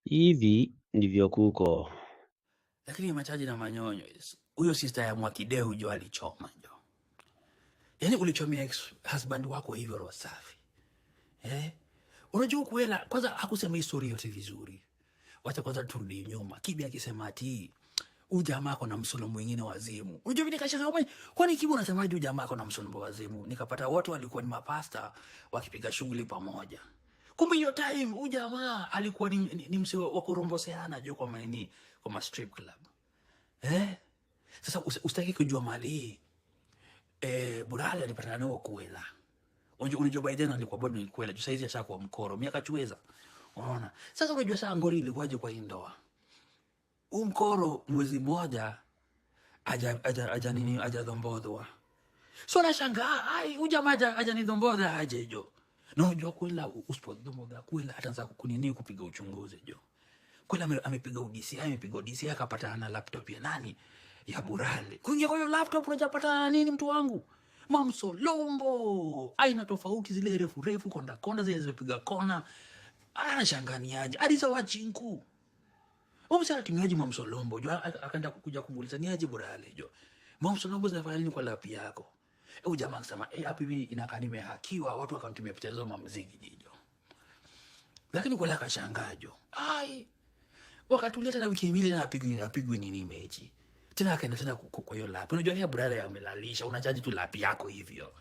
Hivi ndivyo kuko. Lakini machaji na manyonyo, huyo sister ya Mwakideu jo alichoma jo. Yaani ulichomea ex-husband wako hivyo roho safi. Unajua kuela, kwanza hakusema historia yote vizuri. Wacha kwanza turudi nyuma. Kibi akisema ati huyu jamaa ako na msolo mwingine wazimu. Unajua vile kashangaa mimi, kwani Kibi unasemaje huyu jamaa ako na msolo wazimu? Nikapata watu walikuwa ni mapasta wakipiga shughuli pamoja. Kumbe hiyo time huyu jamaa alikuwa ni msee wa kuromboseana jo kwa maini kwa strip club. Sasa usitaki kujua mali Burali alipatana nao Kuela. Unajua Biden alikuwa bado ni Kuela, sasa hizi ashakuwa mkoro, miaka chweza. Unaona? Sasa unajua saa ngori ilikuwaje kwa ndoa. Mkoro mwezi mmoja aja dhombodwa. So nashangaa, ai huyu jamaa aja ni dhombodha aje jo. Na unajua Kuela usipodhombodha Kuela ataanza kukunini kupiga uchunguzi jo. Kuela amepiga udisi akapatana na laptop ya nani? Ya Burali. Kuingia kwa laptop unajapata nini mtu wangu? Mamsolombo. Aina tofauti zile refu konda zile zimepiga kona. Anashanganiaje? Aliza wachinku. Msala timiaji Mamsolombo. Jo akaenda kukuja kumuuliza ni aje Burali jo. Mamsolombo zinafanya nini kwa lapi yako? Huyu jamaa akasema hapo hivi inakaa nimehakiwa, watu wakanitumia picha zao mamziki jijo. Lakini kwa laka shangajo. Ai. Wakatuleta na wiki mbili na apigwe nini mechi. Tena akaenda tena kwa hiyo lapi. Unajua ya Burali amelalisha, unachaji tu lapi yako hivyo.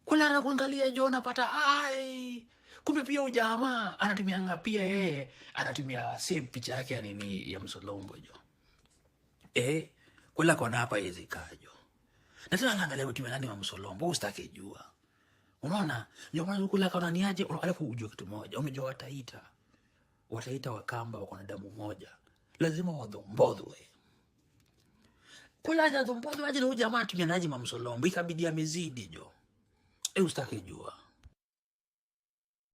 Kula na kuangalia jo unapata ai. Kumbe pia ujamaa anatumia pia yeye anatumia same picha yake ya nini ya Msolombo jo. Kula kwa hapa hizi kajo. Na tena anaangalia kutumia nani wa Msolombo, usitake jua. Unaona? Ndio maana kula kwa nani aje, alafu ujue kitu moja. Unajua wataita Wakamba wako na damu moja. Lazima wadhombodhwe. Kula za dhombodhwe aje na jamaa tumia naji Mamsolombo, ikabidi amezidi jo. Usitake jua.